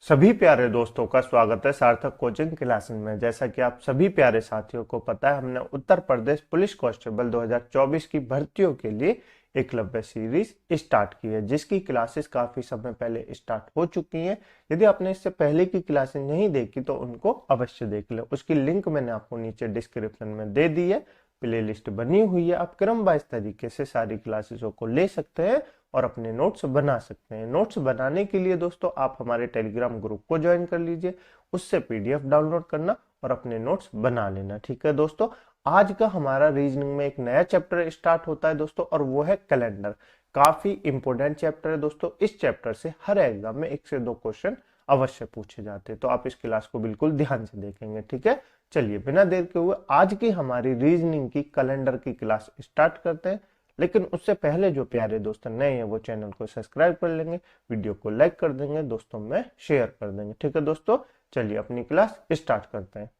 सभी प्यारे दोस्तों का स्वागत है सार्थक कोचिंग क्लासेस में। जैसा कि आप सभी प्यारे साथियों को पता है, हमने उत्तर प्रदेश पुलिस कांस्टेबल 2024 की भर्तियों के लिए एकलव्य सीरीज स्टार्ट की है, जिसकी क्लासेस काफी समय पहले स्टार्ट हो चुकी हैं। यदि आपने इससे पहले की क्लासेस नहीं देखी तो उनको अवश्य देख लें। उसकी लिंक मैंने आपको नीचे डिस्क्रिप्शन में दे दी है। प्ले लिस्ट बनी हुई है, आप क्रम वाइज तरीके से सारी क्लासेसों को ले सकते हैं और अपने नोट्स बना सकते हैं। नोट्स बनाने के लिए दोस्तों आप हमारे टेलीग्राम ग्रुप को ज्वाइन कर लीजिए, उससे पीडीएफ डाउनलोड करना और अपने नोट्स बना लेना। ठीक है दोस्तों, आज का हमारा रीजनिंग में एक नया चैप्टर स्टार्ट होता है दोस्तों, और वो है कैलेंडर। काफी इंपॉर्टेंट चैप्टर है दोस्तों। इस चैप्टर से हर एग्जाम में 1 से 2 क्वेश्चन अवश्य पूछे जाते हैं, तो आप इस क्लास को बिल्कुल ध्यान से देखेंगे। ठीक है, चलिए बिना देर के हुए आज की हमारी रीजनिंग की कैलेंडर की क्लास स्टार्ट करते हैं। लेकिन उससे पहले जो प्यारे दोस्त नए हैं वो चैनल को सब्सक्राइब कर लेंगे, वीडियो को लाइक कर देंगे, दोस्तों में शेयर कर देंगे। ठीक है दोस्तों, चलिए अपनी क्लास स्टार्ट करते हैं।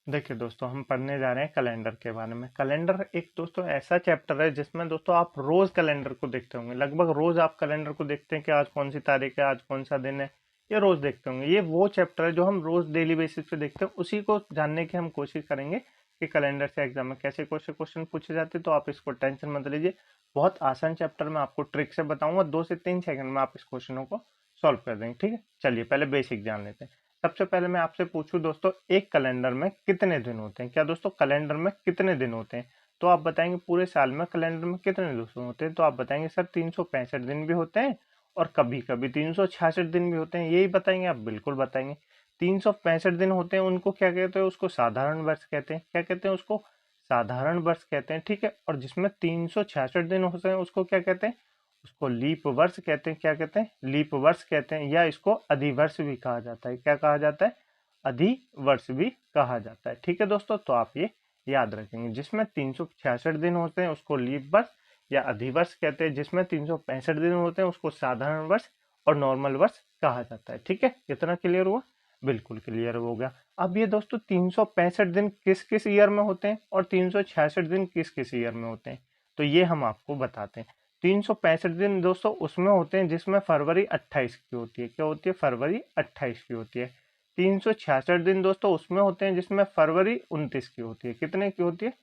देखिए दोस्तों, हम पढ़ने जा रहे हैं कैलेंडर के बारे में। कैलेंडर एक दोस्तों ऐसा चैप्टर है जिसमें दोस्तों आप रोज कैलेंडर को देखते होंगे। लगभग रोज आप कैलेंडर को देखते हैं कि आज कौन सी तारीख है, आज कौन सा दिन है, ये रोज देखते होंगे। ये वो चैप्टर है जो हम रोज डेली बेसिस पे देखते हैं। उसी को जानने की हम कोशिश करेंगे कि कैलेंडर से एग्जाम में कैसे कैसे क्वेश्चन पूछे जाते हैं। तो आप इसको टेंशन मत लीजिए, बहुत आसान चैप्टर में आपको ट्रिक से बताऊंगा। 2 से 3 सेकंड में आप इस क्वेश्चनों को सॉल्व कर देंगे। ठीक है, चलिए पहले बेसिक जान लेते हैं। सबसे पहले मैं आपसे पूछूं दोस्तों, एक कैलेंडर में कितने दिन होते हैं? क्या दोस्तों कैलेंडर में कितने दिन होते हैं? तो आप बताएंगे पूरे साल में कैलेंडर में कितने दिन होते हैं? तो आप बताएंगे सर 365 दिन भी होते हैं और कभी कभी 366 दिन भी होते हैं। यही बताएंगे आप? बिल्कुल बताएंगे। 365 दिन होते हैं, उनको क्या कहते हैं? उसको साधारण वर्ष कहते हैं। क्या कहते हैं? उसको साधारण वर्ष कहते हैं। ठीक है, और जिसमें 366 दिन होते हैं उसको क्या कहते हैं? उसको लीप वर्ष कहते हैं। क्या कहते हैं? लीप वर्ष कहते हैं, या इसको अधिवर्ष भी कहा जाता है। क्या कहा जाता है? अधिवर्ष भी कहा जाता है। ठीक है दोस्तों, तो आप ये याद रखेंगे। जिसमें 366 दिन होते हैं उसको लीप वर्ष या अधिवर्ष कहते हैं। जिसमें 365 दिन होते हैं उसको साधारण वर्ष और नॉर्मल वर्ष कहा जाता है। ठीक है, इतना क्लियर हुआ? बिल्कुल क्लियर हो गया। अब ये दोस्तों 365 दिन किस किस ईयर में होते हैं और 366 दिन किस किस ईयर में होते हैं, तो ये हम आपको बताते हैं। 365 दिन दोस्तों उसमें होते हैं जिसमें फरवरी 28 की होती है। क्या होती है? फरवरी 28 की होती है। 366 दिन दोस्तों उसमें होते हैं जिसमें फरवरी 29 की होती है। कितने की होती है?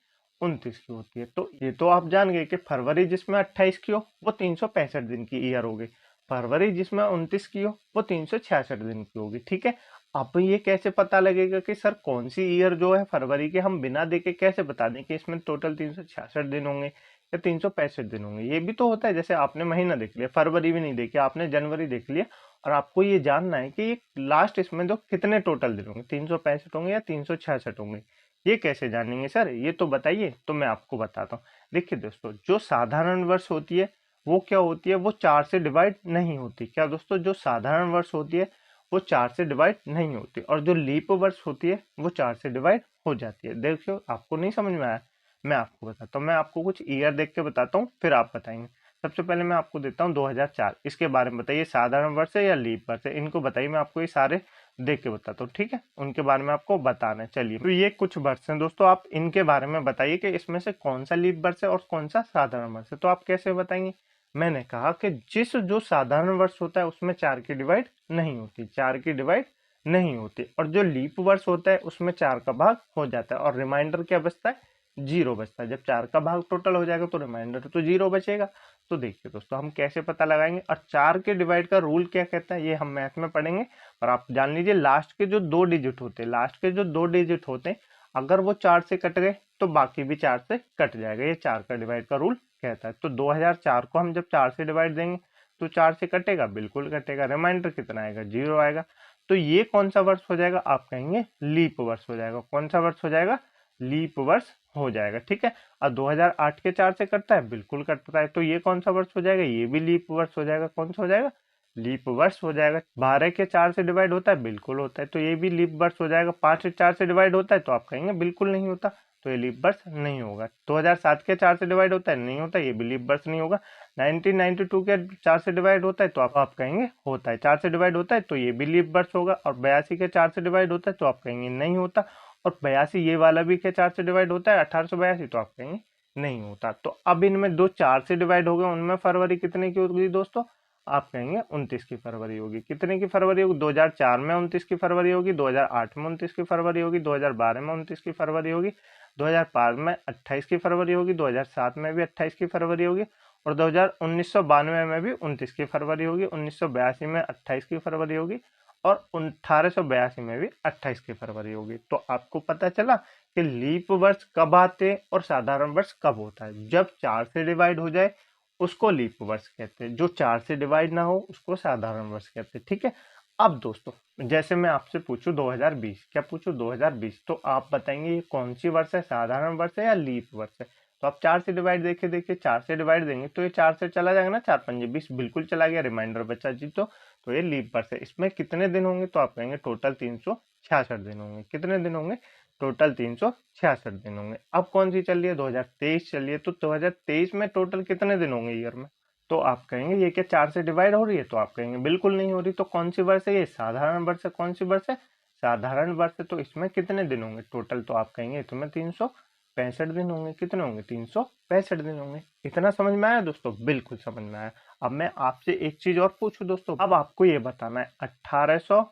29 की होती है। तो ये तो आप जान गए कि फरवरी जिसमें 28 की हो वो 365 दिन की ईयर होगी, फरवरी जिसमें 29 की हो वो 366 दिन की होगी। ठीक है, अब ये कैसे पता लगेगा कि सर कौन सी ईयर जो है फरवरी के, हम बिना देखे कैसे बता दें कि इसमें टोटल 366 दिन होंगे या 365 दिन होंगे? ये भी तो होता है, जैसे आपने महीना देख लिया, फरवरी भी नहीं देखी आपने, जनवरी देख लिया, और आपको ये जानना है कि ये लास्ट इसमें जो कितने टोटल दिन होंगे, 365 होंगे या 366 होंगे। ये कैसे जानेंगे सर? ये तो बताइए। तो मैं आपको बताता हूँ। देखिए दोस्तों, जो साधारण वर्ष होती है वो क्या होती है? वो 4 से डिवाइड नहीं होती। क्या दोस्तों? जो साधारण वर्ष होती है वो 4 से डिवाइड नहीं होती, और जो लीप वर्ष होती है वो 4 से डिवाइड हो जाती है। देखियो, आपको नहीं समझ में आया? मैं आपको बताता हूँ। मैं आपको कुछ ईयर देख के बताता हूँ, फिर आप बताएंगे। सबसे पहले मैं आपको देता हूँ 2004। इसके बारे में बताइए, साधारण वर्ष है या लीप वर्ष है? इनको बताइए, मैं आपको ये सारे देख के बताता हूँ। ठीक है, उनके बारे में आपको बताना है। चलिए, तो ये कुछ वर्ष हैं दोस्तों, आप इनके बारे में बताइए कि इसमें से कौन सा लीप वर्ष है और कौन सा साधारण वर्ष है। तो आप कैसे बताएंगे? मैंने कहा कि जिस जो साधारण वर्ष होता है उसमें 4 की डिवाइड नहीं होती, 4 की डिवाइड नहीं होती, और जो लीप वर्ष होता है उसमें 4 का भाग हो जाता है, और रिमाइंडर क्या बचता है? 0 बचता है। जब 4 का भाग टोटल हो जाएगा तो रिमाइंडर तो 0 बचेगा। तो देखिए दोस्तों, हम कैसे पता लगाएंगे, और 4 के डिवाइड का रूल क्या कहता है ये हम मैथ में पढ़ेंगे। और आप जान लीजिए, लास्ट के जो 2 डिजिट होते हैं, लास्ट के जो 2 डिजिट होते हैं, अगर वो 4 से कट गए तो बाकी भी 4 से कट जाएगा। ये 4 का डिवाइड का रूल कहता है। तो 2004 को हम जब 4 से डिवाइड देंगे तो 4 से कटेगा? बिल्कुल कटेगा। रिमाइंडर कितना आएगा? 0 आएगा। तो ये कौन सा वर्ष हो जाएगा? आप कहेंगे लीप वर्ष हो जाएगा। कौन सा वर्ष हो जाएगा? लीप वर्ष हो जाएगा। ठीक है, और 2008 के 4 से कटता है? बिल्कुल कटता है। तो ये कौन सा वर्ष हो जाएगा? ये भी लीप वर्ष हो जाएगा। कौन सा हो जाएगा? लीप वर्ष हो जाएगा। 12 के 4 से डिवाइड होता है? बिल्कुल होता है। तो ये भी लीप वर्ष हो जाएगा। 5 के 4 से डिवाइड होता है? तो आप कहेंगे बिल्कुल नहीं होता, तो ये लीप वर्ष नहीं होगा। 2007 के 4 से डिवाइड होता है? नहीं होता, ये भी लीप वर्ष नहीं होगा। 1992 के 4 से डिवाइड होता है? तो आप कहेंगे होता है। 4 से डिवाइड होता है तो ये भी लीप वर्ष होगा। और 82 के 4 से डिवाइड होता है? तो आप कहेंगे नहीं होता। और 82 ये वाला भी के 4 से डिवाइड होता है, 1882? तो आप कहेंगे नहीं होता। तो अब इनमें दो 4 से डिवाइड हो गए, उनमें फरवरी कितने की होगी दोस्तों? आप कहेंगे 29 की फरवरी होगी। कितने की फरवरी होगी? 2004 में 29 की फरवरी होगी, 2008 में 29 की फरवरी होगी, 2012 में 29 की फरवरी होगी, 2005 में 28 की फरवरी होगी, 2007 में भी 28 की फरवरी होगी, और 1992 में भी 29 की फरवरी होगी, 1982 में 28 की फरवरी होगी, और 1882 में भी 28 की फरवरी होगी। तो आपको पता चला कि लीप वर्ष कब आते हैं और साधारण वर्ष कब होता है। जब 4 से डिवाइड हो जाए उसको लीप वर्ष कहते हैं, जो 4 से डिवाइड ना हो उसको साधारण वर्ष कहते हैं। ठीक है। अब दोस्तों जैसे मैं आपसे पूछूं 2020, क्या पूछूं 2020, तो आप बताएंगे ये कौन सी वर्ष है, साधारण वर्ष है या लीप वर्ष है। तो आप 4 से डिवाइड देखिए देखिए 4 से डिवाइड देंगे तो ये 4 से चला जाएगा ना, 4 पंजे 20, बिल्कुल चला गया, रिमाइंडर बचा जी। तो ये लीप वर्ष है। इसमें कितने दिन होंगे? तो आप कहेंगे टोटल 366 दिन होंगे। कितने दिन होंगे? टोटल 366 दिन होंगे। अब कौन सी चल रही है? 2023 चल रही है। तो 2023 में टोटल कितने दिन होंगे ईयर में? तो आप कहेंगे ये क्या 4 से डिवाइड हो रही है? तो आप कहेंगे बिल्कुल नहीं हो रही। तो कौन सी वर्ष है ये? साधारण वर्ष है। कौन सी वर्ष है? साधारण वर्ष है। तो इसमें कितने दिन होंगे टोटल? तो आप कहेंगे इसमें 365 दिन होंगे। कितने होंगे? 365 दिन होंगे। इतना समझ में आया दोस्तों? बिल्कुल समझ में आया। अब मैं आपसे एक चीज और पूछूं दोस्तों, अब आपको ये बताना है 1800,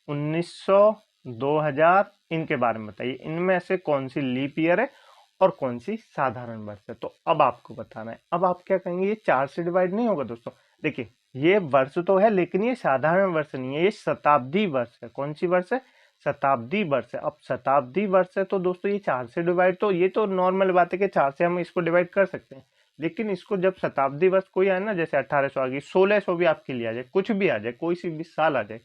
1900, 2000 इनके बारे में बताइए, इनमें से कौन सी लीप ईयर है और कौन सी साधारण वर्ष है। तो अब आपको बताना है। अब आप क्या कहेंगे? ये 4 से डिवाइड नहीं होगा दोस्तों। देखिए ये वर्ष तो है लेकिन ये साधारण वर्ष नहीं है, ये शताब्दी वर्ष है। कौन सी वर्ष है? शताब्दी वर्ष है। अब शताब्दी वर्ष है तो दोस्तों ये 4 से डिवाइड, तो ये तो नॉर्मल बात है कि 4 से हम इसको डिवाइड कर सकते हैं, लेकिन इसको जब शताब्दी वर्ष कोई आए ना, जैसे 1800 आ गई, 1600 भी आपके लिए आ जाए, कुछ भी आ जाए, कोई सी भी साल आ जाए,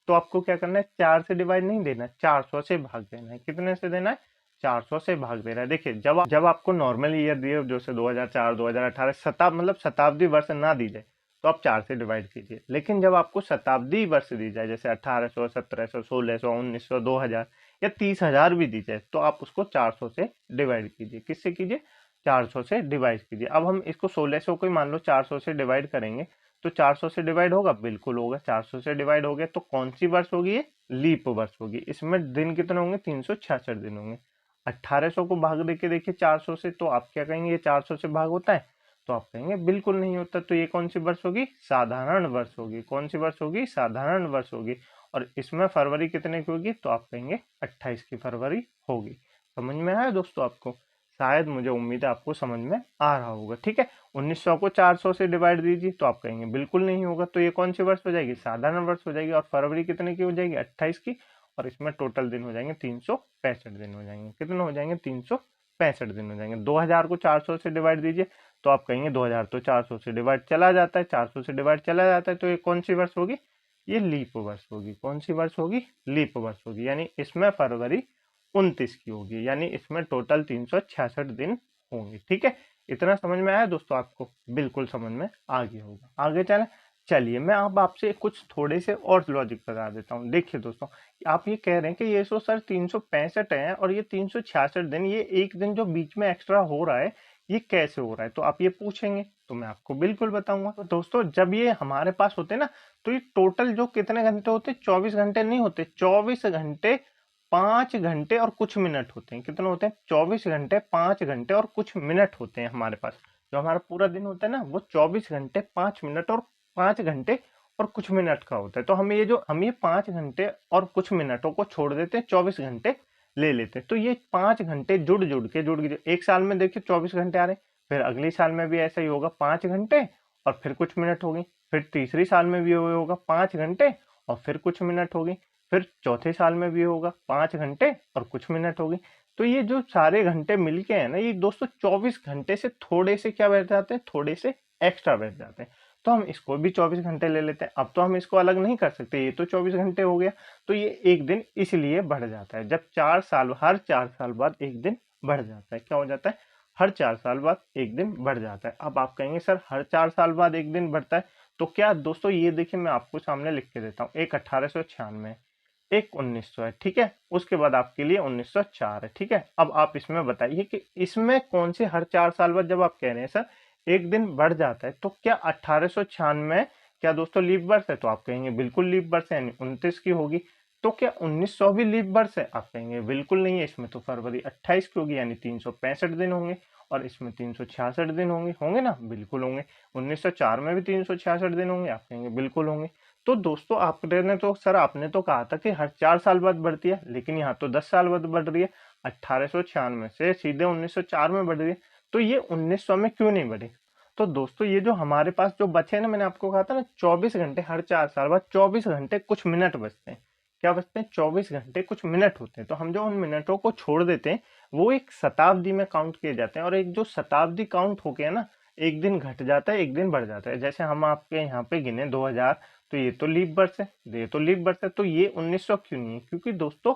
तो आपको क्या करना है? 4 से डिवाइड नहीं देना है, 400 से भाग देना है। कितने से देना है? 400 से भाग देना है। देखिए जब आपको नॉर्मल ईयर दिए जैसे 2004, 2018 मतलब शताब्दी वर्ष ना दी जाए तो आप 4 से डिवाइड कीजिए। लेकिन जब आपको शताब्दी वर्ष दी जाए जैसे 1800, 1700, 1600, 1900, 2000 या 30,000 भी दी जाए तो आप उसको 400 से डिवाइड कीजिए। किससे कीजिए? 400 से डिवाइड कीजिए। अब हम इसको 1600 को ही मान लो 400 से डिवाइड करेंगे तो 400 से डिवाइड होगा, बिल्कुल होगा। 400 से डिवाइड हो गया तो कौन सी वर्ष होगी? ये लीप वर्ष होगी। इसमें दिन कितने होंगे? 366 दिन होंगे। 1800 को भाग देके देखिए 400 से, तो आप क्या कहेंगे? ये 400 से भाग होता है? तो आप कहेंगे बिल्कुल नहीं होता। तो ये कौन सी वर्ष होगी? साधारण वर्ष होगी। कौन सी वर्ष होगी? साधारण वर्ष होगी। और इसमें फरवरी कितने की होगी? तो आप कहेंगे 28 की फरवरी होगी। समझ में आया दोस्तों आपको? शायद, मुझे उम्मीद है आपको समझ में आ रहा होगा। ठीक है। 1900 को 400 से डिवाइड दीजिए तो आप कहेंगे बिल्कुल नहीं होगा। तो ये कौन सी वर्ष हो जाएगी? साधारण वर्ष हो जाएगी। और फरवरी कितने की हो जाएगी? 28 की। और इसमें टोटल दिन हो जाएंगे 365 दिन हो जाएंगे। कितने हो जाएंगे? 365 दिन हो जाएंगे। 2000 को 400 से डिवाइड दीजिए तो आप कहेंगे 2000 तो 400 से डिवाइड चला जाता है, 400 से डिवाइड चला जाता है, तो ये कौन सी वर्ष होगी? ये लीप वर्ष होगी। कौन सी वर्ष होगी? लीप वर्ष होगी। यानी इसमें फरवरी 29 की होगी, यानी इसमें टोटल 366 दिन होंगे। ठीक है। इतना समझ में आया दोस्तों आपको? बिल्कुल समझ में आ गया होगा। आगे चलिए मैं अब आपसे कुछ थोड़े से और लॉजिक बता देता हूँ। देखिए दोस्तों, आप ये कह रहे हैं कि ये सो सर 365 है और ये 366 दिन, ये एक दिन जो बीच में एक्स्ट्रा हो रहा है ये कैसे हो रहा है? तो आप ये पूछेंगे तो मैं आपको बिल्कुल बताऊंगा। तो दोस्तों जब ये हमारे पास होते हैं ना, तो ये टोटल जो कितने घंटे होते हैं? 24 घंटे नहीं होते, 24 घंटे 5 घंटे और कुछ मिनट होते हैं। कितने होते हैं? 24 घंटे 5 घंटे और कुछ मिनट होते हैं हमारे पास। जो हमारा पूरा दिन होता है ना वो 24 घंटे 5 मिनट और 5 घंटे और कुछ मिनट का होता है। तो हम ये 5 घंटे और कुछ मिनटों को छोड़ देते हैं, 24 घंटे ले लेते हैं। तो ये 5 घंटे जुड़ के एक साल में देखिए 24 घंटे आ रहे हैं, फिर अगले साल में भी ऐसा ही होगा 5 घंटे और फिर कुछ मिनट होगी, फिर तीसरी साल में भी होगा 5 घंटे और फिर कुछ मिनट होगी, फिर चौथे साल में भी होगा 5 घंटे और कुछ मिनट होगी। तो ये जो सारे घंटे मिलके हैं ना, ये दोस्तों 24 घंटे से थोड़े से क्या बैठ जाते हैं? थोड़े से एक्स्ट्रा बैठ जाते हैं। तो हम इसको भी 24 घंटे ले लेते हैं। अब तो हम इसको अलग नहीं कर सकते, ये तो 24 घंटे हो गया। तो ये एक दिन इसलिए बढ़ जाता है जब हर 4 साल बाद एक दिन बढ़ जाता है। क्या हो जाता है? हर 4 साल बाद एक दिन बढ़ जाता है। अब आप कहेंगे सर हर 4 साल बाद एक दिन बढ़ता है, तो क्या दोस्तों ये देखिए मैं आपको सामने लिख के देता हूँ। एक 1896 है, एक 1900 है, ठीक है। उसके बाद आपके लिए 1904 है, ठीक है। अब आप इसमें बताइए कि इसमें कौन से हर 4 साल बाद, जब आप कह रहे हैं सर एक दिन बढ़ जाता है, तो क्या 1896 क्या दोस्तों लीप वर्ष है? तो आप कहेंगे बिल्कुल लीप वर्ष है, यानी 29 की होगी। तो क्या 1900 भी लीप वर्ष है? आप कहेंगे बिल्कुल नहीं है, इसमें तो फरवरी 28 की होगी, यानी 365 दिन होंगे। और इसमें 366 दिन होंगे, होंगे ना, बिल्कुल होंगे। 1904 में भी 366 दिन होंगे, आप कहेंगे बिल्कुल होंगे। तो दोस्तों आपने तो सर आपने तो कहा था कि हर 4 साल बाद बढ़ती है, लेकिन यहाँ तो 10 साल बाद बढ़ रही है। 1896 से सीधे 1904 में बढ़ रही है, तो ये 1900 में क्यों नहीं बढ़ी? तो दोस्तों ये जो हमारे पास जो बचे ना, मैंने आपको कहा था ना 24 घंटे, हर 4 साल बाद 24 घंटे कुछ मिनट बचते हैं। क्या बचते हैं? 24 घंटे कुछ मिनट होते हैं। तो हम जो उन मिनटों को छोड़ देते हैं वो एक शताब्दी में काउंट किए जाते हैं, और एक जो शताब्दी काउंट हो गया ना, एक दिन घट जाता है एक दिन बढ़ जाता है। जैसे हम आपके यहाँ पे गिने 2000, तो ये तो लीप वर्ष है, ये तो लीप वर्ष है, तो ये 1900 क्यों नहीं है? क्योंकि दोस्तों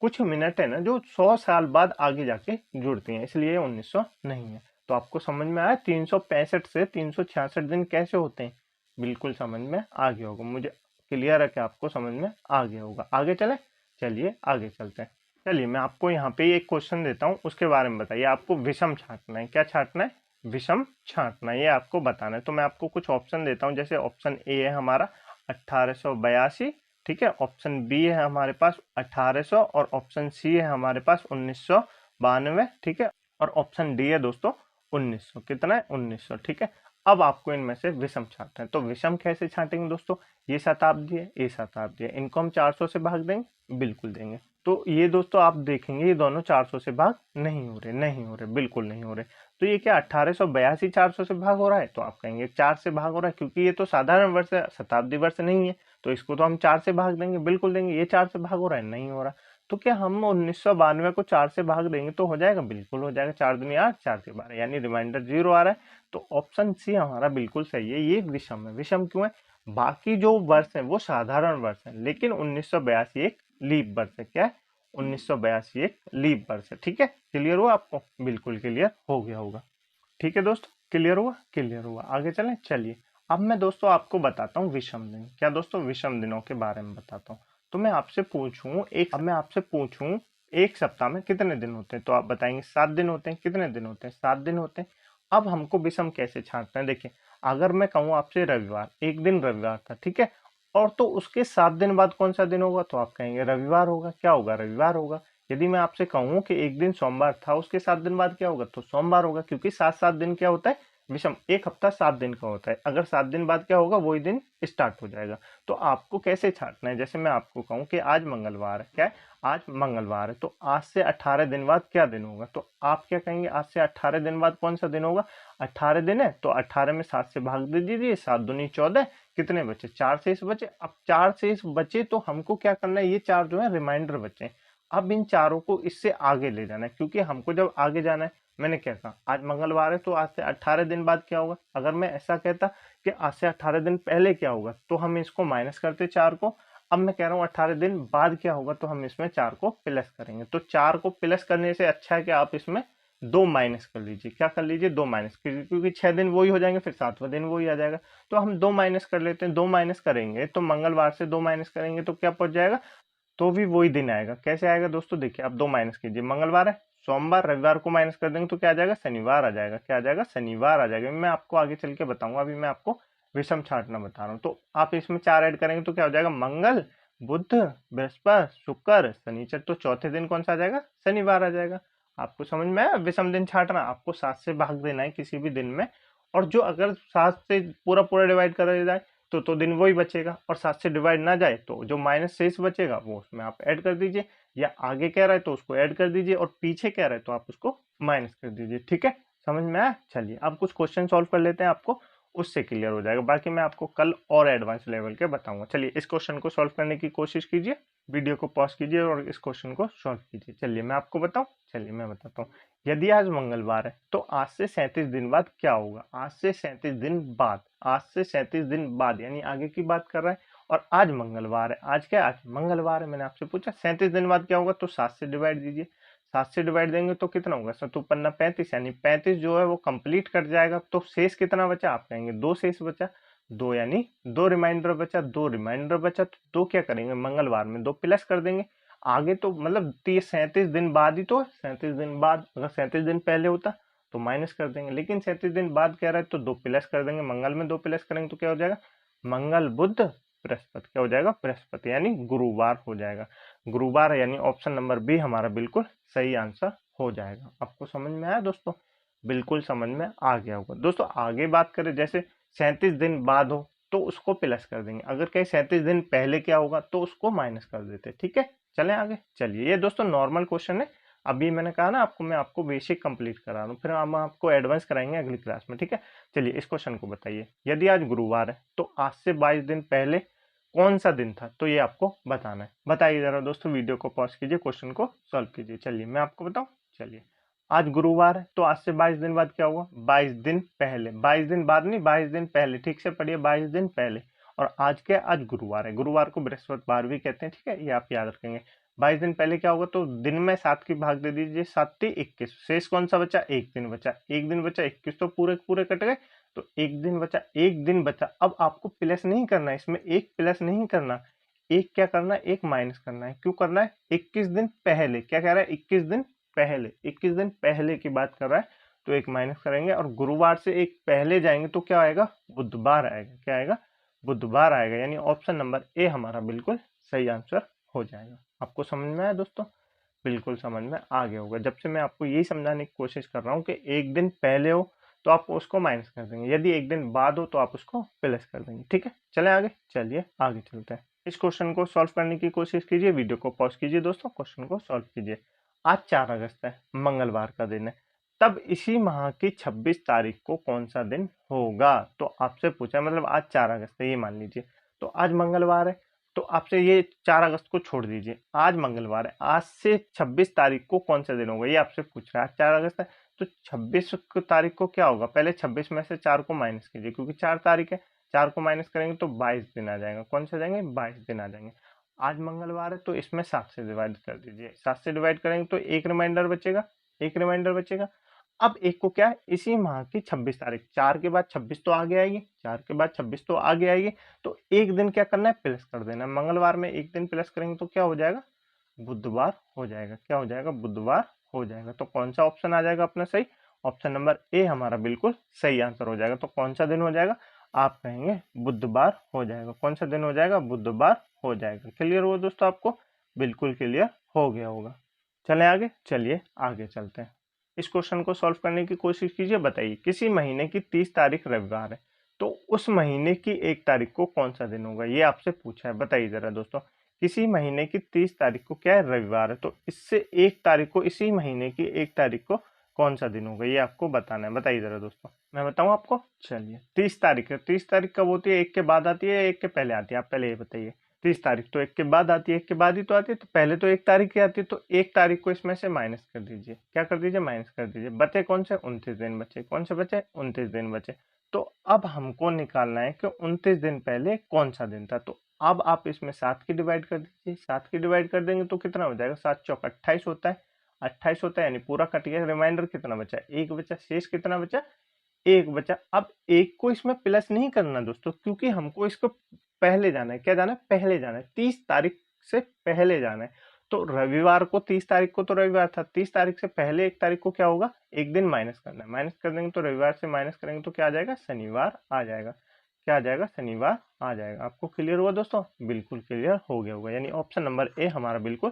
कुछ मिनट है ना जो 100 साल बाद आगे जाके जुड़ती हैं, इसलिए ये 1900 नहीं है। तो आपको समझ में आया 365 से 366 दिन कैसे होते हैं? बिल्कुल समझ में आ गया होगा, मुझे क्लियर है कि आपको समझ में आ गया होगा। आगे चले, चलिए आगे चलते हैं। चलिए मैं आपको यहाँ पे एक क्वेश्चन देता हूँ, उसके बारे में बताइए। आपको विषम छांटना है। क्या छांटना है? विषम छांटना, ये आपको बताना है। तो मैं आपको कुछ ऑप्शन देता हूँ, जैसे ऑप्शन ए है हमारा 1882, ठीक है। ऑप्शन बी है हमारे पास 1800, और ऑप्शन सी है हमारे पास 1992, ठीक है। और ऑप्शन डी है दोस्तों 1900। कितना है? 1900, ठीक है। अब आपको इनमें से विषम छांटना है। तो विषम कैसे छांटेंगे दोस्तों? ये शताब्दी है, ये शताब्दी है, इनको हम 400 से भाग देंगे, बिल्कुल देंगे। तो ये दोस्तों आप देखेंगे ये दोनों 400 से भाग नहीं हो रहे, नहीं हो रहे, बिल्कुल नहीं हो रहे। तो ये क्या 1882 400 से भाग हो रहा है? तो आप कहेंगे 4 से भाग हो रहा है, क्योंकि ये तो साधारण वर्ष है, शताब्दी वर्ष नहीं है, तो इसको तो हम 4 से भाग देंगे, बिल्कुल देंगे। ये 4 से भाग हो रहा है, नहीं हो रहा। तो क्या हम 1992 को 4 से भाग देंगे तो हो जाएगा? बिल्कुल हो जाएगा। 4 दूनी 8, 4 से 12, यानी रिमाइंडर 0 आ रहा है। तो ऑप्शन सी हमारा बिल्कुल सही है, ये विषम है। विषम क्यों है? बाकी जो वर्ष है वो साधारण वर्ष है, लेकिन 1982 एक लीप वर्ष है। क्या है? 1982 एक लीप वर्ष है, ठीक है। क्लियर हुआ आपको? बिल्कुल क्लियर हो गया होगा, ठीक है दोस्तों। क्लियर हुआ? क्लियर हुआ। आगे चलें, चलिए। अब मैं दोस्तों आपको बताता हूँ विषम दिन। क्या दोस्तों? विषम दिनों के बारे में बताता हूँ। तो मैं आपसे पूछूं एक अब मैं आपसे पूछूं एक सप्ताह में कितने दिन होते हैं? तो आप बताएंगे 7 दिन होते हैं। कितने दिन होते हैं? 7 दिन होते हैं। अब हमको विषम कैसे छांटना है? देखिए, अगर मैं कहूँ आपसे रविवार, एक दिन रविवार था, ठीक है, और तो उसके 7 दिन बाद कौन सा दिन होगा? तो आप कहेंगे रविवार होगा। क्या होगा? रविवार होगा। यदि मैं आपसे कहूँ कि एक दिन सोमवार था, उसके 7 दिन बाद क्या होगा? तो सोमवार होगा, क्योंकि 7-7 दिन क्या होता है? विषम। एक हफ्ता 7 दिन का होता है, अगर 7 दिन बाद क्या होगा? वही दिन स्टार्ट हो जाएगा। तो आपको कैसे छांटना है? जैसे मैं आपको कहूँ कि आज मंगलवार है, क्या है? आज मंगलवार है, तो आज से 18 दिन बाद क्या दिन होगा? तो आप क्या कहेंगे? आज से 18 दिन बाद कौन सा दिन होगा? 18 दिन है, तो 18 में 7 से भाग दे दीजिए, 7 दूनी 14, कितने बचे? 4 शेष बचे। अब 4 शेष बचे तो हमको क्या करना है? ये 4 जो है रिमाइंडर बचे। अब इन चारों को इससे आगे ले जाना है, क्योंकि हमको जब आगे जाना है, मैंने क्या कहा? आज मंगलवार है, तो आज से 18 दिन बाद क्या होगा? अगर मैं ऐसा कहता कि आज से 18 दिन पहले क्या होगा, तो हम इसको माइनस करते 4 को। अब मैं कह रहा हूँ 18 दिन बाद क्या होगा, तो हम इसमें 4 को प्लस करेंगे। तो 4 को प्लस करने से अच्छा है कि आप इसमें 2 माइनस कर लीजिए। क्या कर लीजिए? 2 माइनस, क्योंकि 6 दिन वही हो जाएंगे, फिर 7वां दिन वही आ जाएगा। तो हम 2 माइनस कर लेते हैं। 2 माइनस करेंगे तो मंगलवार से 2 माइनस करेंगे तो क्या पहुंच जाएगा? तो भी वही दिन आएगा। कैसे आएगा दोस्तों? देखिए, आप 2 माइनस कीजिए। मंगलवार है, सोमवार, रविवार को माइनस कर देंगे तो क्या आ जाएगा? शनिवार आ जाएगा। क्या आ जाएगा? शनिवार आ जाएगा। मैं आपको आगे चल के बताऊंगा, अभी मैं आपको विषम छांटना बता रहा हूँ। तो आप इसमें 4 ऐड करेंगे तो क्या हो जाएगा? मंगल, बुध, बृहस्पति, शुक्र, शनिचर। तो चौथे दिन कौन सा आ जाएगा? शनिवार आ जाएगा। आपको समझ में आया? विषम दिन छांटना आपको 7 से भाग देना है किसी भी दिन में, और जो अगर 7 से पूरा पूरा डिवाइड करा जाए तो दिन वही बचेगा, और 7 से डिवाइड ना जाए तो जो माइनस शेष बचेगा वो उसमें आप ऐड कर दीजिए, या आगे कह रहा है तो उसको ऐड कर दीजिए, और पीछे कह रहा है तो आप उसको माइनस कर दीजिए। ठीक है, समझ में आया? चलिए अब कुछ क्वेश्चन सॉल्व कर लेते हैं, आपको उससे क्लियर हो जाएगा। बाकी मैं आपको कल और एडवांस लेवल के बताऊंगा। चलिए इस क्वेश्चन को सॉल्व करने की कोशिश कीजिए, वीडियो को पॉज कीजिए और इस क्वेश्चन को सॉल्व कीजिए। चलिए मैं आपको बताऊं, चलिए मैं बताता हूँ। यदि आज मंगलवार है तो आज से 37 दिन बाद क्या होगा? आज से 37 दिन बाद, आज से 37 दिन बाद यानी आगे की बात कर रहा है, और आज मंगलवार है। आज क्या? आज मंगलवार है। मैंने आपसे पूछा 37 दिन बाद क्या होगा, तो 7 से डिवाइड दीजिए। 7 से डिवाइड देंगे तो कितना होगा? 7 35, यानी 35 जो है वो कंप्लीट कट जाएगा। तो शेष कितना बचा? आप कहेंगे 2 शेष बचा। 2 यानी 2 रिमाइंडर बचा। 2 रिमाइंडर बचा तो 2 क्या करेंगे? मंगलवार में 2 प्लस कर देंगे। आगे तो मतलब 37 दिन बाद ही तो, 37 दिन बाद। अगर 37 दिन पहले होता तो माइनस कर देंगे, लेकिन 37 दिन बाद कह रहा है तो 2 प्लस कर देंगे। मंगल में 2 प्लस करेंगे तो क्या हो जाएगा? मंगल, बुध, बृहस्पति। क्या हो जाएगा? बृहस्पति, यानी गुरुवार हो जाएगा। गुरुवार यानी ऑप्शन नंबर बी हमारा बिल्कुल सही आंसर हो जाएगा। आपको समझ में आया दोस्तों? बिल्कुल समझ में आ गया होगा दोस्तों। आगे बात करें, जैसे 37 दिन बाद हो तो उसको प्लस कर देंगे, अगर कहीं 37 दिन पहले क्या होगा तो उसको माइनस कर देते हैं। ठीक है, चलें आगे। चलिए, ये दोस्तों नॉर्मल क्वेश्चन है। अभी मैंने कहा ना आपको, मैं आपको बेसिक कंप्लीट करा रहा हूँ, फिर हम आपको एडवांस कराएंगे अगली क्लास में। ठीक है, चलिए इस क्वेश्चन को बताइए। यदि आज गुरुवार है तो आज से 22 दिन पहले कौन सा दिन था, तो ये आपको बताना है। बताइए जरा दोस्तों, वीडियो को पॉज कीजिए, क्वेश्चन को सॉल्व कीजिए। चलिए मैं आपको बताऊं। चलिए, आज गुरुवार है तो आज से 22 दिन बाद क्या हुआ, 22 दिन पहले, 22 दिन बाद नहीं, 22 दिन पहले, ठीक से पढ़िए, 22 दिन पहले। और आज क्या, आज गुरुवार है, गुरुवार को बृहस्पतिवार भी कहते हैं। ठीक है, ये आप याद रखेंगे। 22 दिन पहले क्या होगा, तो दिन में 7 की भाग दे दीजिए, 7 21, शेष कौन सा बचा, एक दिन बचा, एक दिन बचा, 21 तो पूरे पूरे कट गए, तो एक दिन बचा, एक दिन बचा। अब आपको प्लस नहीं करना है इसमें, एक प्लस नहीं करना, एक क्या करना है, एक माइनस करना है। क्यों करना है, 21 दिन पहले, क्या कह रहा है, 21 दिन पहले, 21 दिन पहले की बात कर रहा है, तो एक माइनस करेंगे, और गुरुवार से एक पहले जाएंगे तो क्या आएगा, बुधवार आएगा। क्या आएगा, बुधवार आएगा, यानी ऑप्शन नंबर ए हमारा बिल्कुल सही आंसर हो जाएगा। आपको समझ में आया दोस्तों, बिल्कुल समझ में आ गया होगा। जब से मैं आपको यही समझाने की कोशिश कर रहा हूँ कि एक दिन पहले हो तो आप उसको माइनस कर देंगे, यदि एक दिन बाद हो तो आप उसको प्लस कर देंगे। ठीक है, चले आगे। चलिए आगे चलते हैं, इस क्वेश्चन को सॉल्व करने की कोशिश कीजिए, वीडियो को पॉज कीजिए दोस्तों, क्वेश्चन को सॉल्व कीजिए। आज 4 अगस्त है, मंगलवार का दिन है, तब इसी माह की 26 तारीख को कौन सा दिन होगा। तो आपसे पूछा, मतलब आज 4 अगस्त है, ये मान लीजिए, तो आज मंगलवार है, तो आपसे ये 4 अगस्त को छोड़ दीजिए, आज मंगलवार है, आज से 26 तारीख को कौन सा दिन होगा, ये आपसे पूछ रहा है। आज 4 अगस्त है तो 26 तारीख को क्या होगा, पहले 26 में से 4 को माइनस कीजिए, क्योंकि 4 तारीख है, 4 को माइनस करेंगे तो 22 दिन आ जाएगा। कौन से आ जाएंगे, 22 दिन आ जाएंगे। आज मंगलवार है तो इसमें 7 से डिवाइड कर दीजिए, 7 से डिवाइड करेंगे तो एक रिमाइंडर बचेगा, एक रिमाइंडर बचेगा। अब एक को क्या है, इसी माह की 26 तारीख, 4 के बाद 26 तो आगे आएगी, 4 के बाद 26 तो आगे आएगी, तो एक दिन क्या करना है, प्लस कर देना है। मंगलवार में एक दिन प्लस करेंगे तो क्या हो जाएगा, बुधवार हो जाएगा। क्या हो जाएगा, बुधवार हो जाएगा। तो कौन सा ऑप्शन आ जाएगा अपना सही, ऑप्शन नंबर ए हमारा बिल्कुल सही आंसर हो जाएगा। तो कौन सा दिन हो जाएगा, आप कहेंगे बुधवार हो जाएगा। कौन सा दिन हो जाएगा, बुधवार हो जाएगा। क्लियर हुआ दोस्तों, आपको बिल्कुल क्लियर हो गया होगा। चलें आगे, चलिए आगे चलते हैं, इस क्वेश्चन को सॉल्व करने की कोशिश कीजिए। बताइए, किसी महीने की 30 तारीख रविवार है तो उस महीने की 1 तारीख को कौन सा दिन होगा, ये आपसे पूछा है। बताइए जरा दोस्तों, किसी महीने की 30 तारीख को क्या है, रविवार है, तो इससे 1 तारीख को, इसी महीने की 1 तारीख को कौन सा दिन होगा, ये आपको बताना है। बताइए जरा दोस्तों, मैं बताऊं आपको। चलिए, 30 तारीख है, 30 तारीख कब होती है, 1 के बाद आती है, 1 के पहले आती है, आप पहले ये बताइए। 30 तारीख तो 1 के बाद आती है, 1 के बाद ही तो आती है, तो पहले तो 1 तारीख की आती है, तो 1 तारीख को इसमें से माइनस कर दीजिए। क्या कर दीजिए, माइनस कर दीजिए। बचे कौन से, 29 दिन बचे। कौन से बचे, 29 दिन बचे। तो अब हमको निकालना है कि 29 दिन पहले कौन सा दिन था। तो अब आप इसमें 7 की डिवाइड कर दीजिए, 7 की डिवाइड कर देंगे तो कितना हो जाएगा, 7 चौक 28 होता है, 28 होता है, यानी पूरा कट गया। रिमाइंडर कितना बचा, एक बचा, शेष कितना बचा, एक बचा। अब एक को इसमें प्लस नहीं करना दोस्तों, क्योंकि हमको इसको पहले जाना है। क्या जाना है, पहले जाना है, 30 तारीख से पहले जाना है। तो रविवार को 30 तारीख को तो रविवार था, 30 तारीख से पहले 1 तारीख को क्या होगा, एक दिन माइनस करना है। माइनस कर देंगे तो रविवार से माइनस करेंगे तो क्या आ जाएगा, शनिवार आ जाएगा। क्या आ जाएगा, शनिवार आ जाएगा। आपको क्लियर हुआ दोस्तों, बिल्कुल क्लियर हो गया होगा, यानी ऑप्शन नंबर ए हमारा बिल्कुल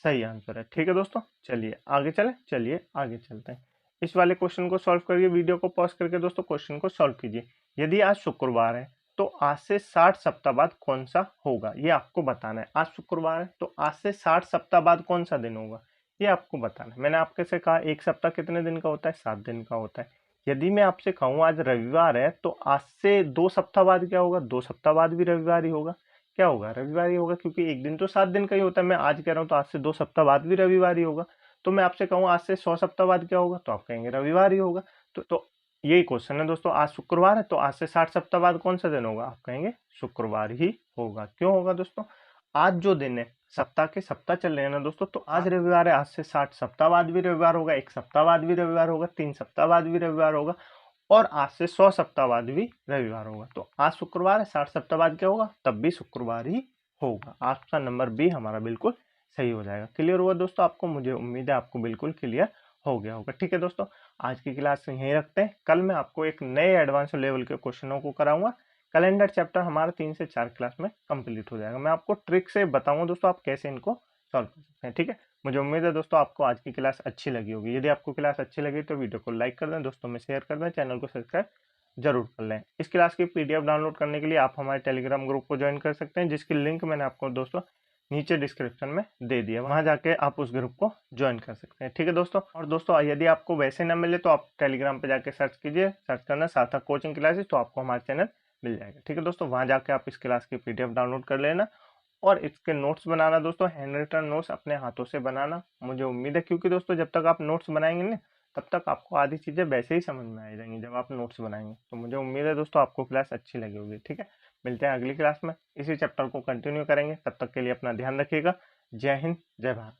सही आंसर है। ठीक है दोस्तों, चलिए आगे चले, चलिए आगे चलते हैं। इस वाले क्वेश्चन को सॉल्व करिए, वीडियो को पॉज करके दोस्तों क्वेश्चन को सॉल्व कीजिए। यदि आज शुक्रवार है तो आज से 60 सप्ताह बाद कौन सा होगा, ये आपको बताना है। आज शुक्रवार है तो आज से 60 सप्ताह बाद कौन सा दिन होगा, ये आपको बताना है। मैंने आपके से कहा एक सप्ताह कितने दिन का होता है, 7 दिन का होता है। यदि मैं आपसे कहूँ आज रविवार है तो आज से 2 सप्ताह बाद क्या होगा, 2 सप्ताह बाद भी रविवार ही होगा। क्या होगा, रविवार ही होगा, क्योंकि एक दिन तो 7 दिन का ही होता है। मैं आज कह रहा हूँ तो आज से 2 सप्ताह बाद भी रविवार ही होगा। तो मैं आपसे कहूँ आज से 100 सप्ताह बाद क्या होगा, तो आप कहेंगे रविवार ही होगा। तो यही क्वेश्चन है दोस्तों, आज शुक्रवार है तो आज से 60 सप्ताह बाद कौन सा दिन होगा, आप कहेंगे शुक्रवार ही होगा। क्यों होगा दोस्तों, आज जो दिन है, सप्ताह के सप्ताह चल रहे हैं ना दोस्तों, तो आज रविवार है, आज से 60 सप्ताह बाद भी रविवार होगा, 1 सप्ताह बाद भी रविवार होगा, 3 सप्ताह बाद भी रविवार होगा, और आज से 100 सप्ताह बाद भी रविवार होगा। तो आज शुक्रवार है, 60 सप्ताह बाद क्या होगा, तब भी शुक्रवार ही होगा। ऑप्शन नंबर बी हमारा बिल्कुल सही हो जाएगा। क्लियर हुआ दोस्तों आपको, मुझे उम्मीद है आपको बिल्कुल क्लियर हो गया होगा। ठीक है दोस्तों, आज की क्लास यहीं रखते हैं। कल मैं आपको एक नए एडवांस लेवल के क्वेश्चनों को कराऊंगा। कैलेंडर चैप्टर हमारा 3 से 4 क्लास में कंप्लीट हो जाएगा। मैं आपको ट्रिक से बताऊंगा दोस्तों आप कैसे इनको सॉल्व कर सकते हैं। ठीक है, मुझे उम्मीद है दोस्तों आपको आज की क्लास अच्छी लगी होगी। यदि आपको क्लास अच्छी लगी तो वीडियो को लाइक कर दें, दोस्तों में शेयर कर दें, चैनल को सब्सक्राइब जरूर कर लें। इस क्लास की पीडीएफ डाउनलोड करने के लिए आप हमारे टेलीग्राम ग्रुप को ज्वाइन कर सकते हैं, जिसकी लिंक मैंने आपको दोस्तों नीचे डिस्क्रिप्शन में दे दिया। वहां जाके आप उस ग्रुप को ज्वाइन कर सकते हैं, ठीक है दोस्तों। और दोस्तों यदि आपको वैसे न मिले तो आप टेलीग्राम पे जाके सर्च कीजिए, सर्च करना सार्थक कोचिंग क्लासेस, तो आपको हमारा चैनल मिल जाएगा, ठीक है दोस्तों। वहां जाके आप इस क्लास की पीडीएफ डाउनलोड कर लेना और इसके नोट्स बनाना दोस्तों, हैंड रिटन नोट्स अपने हाथों से बनाना। मुझे उम्मीद है, क्योंकि दोस्तों जब तक आप नोट्स बनाएंगे ना तब तक आपको आधी चीजें वैसे ही समझ में आ जाएंगी जब आप नोट्स बनाएंगे। तो मुझे उम्मीद है दोस्तों आपको क्लास अच्छी लगी होगी, ठीक है। मिलते हैं अगली क्लास में, इसी चैप्टर को कंटिन्यू करेंगे। तब तक के लिए अपना ध्यान रखिएगा। जय हिंद, जय भारत।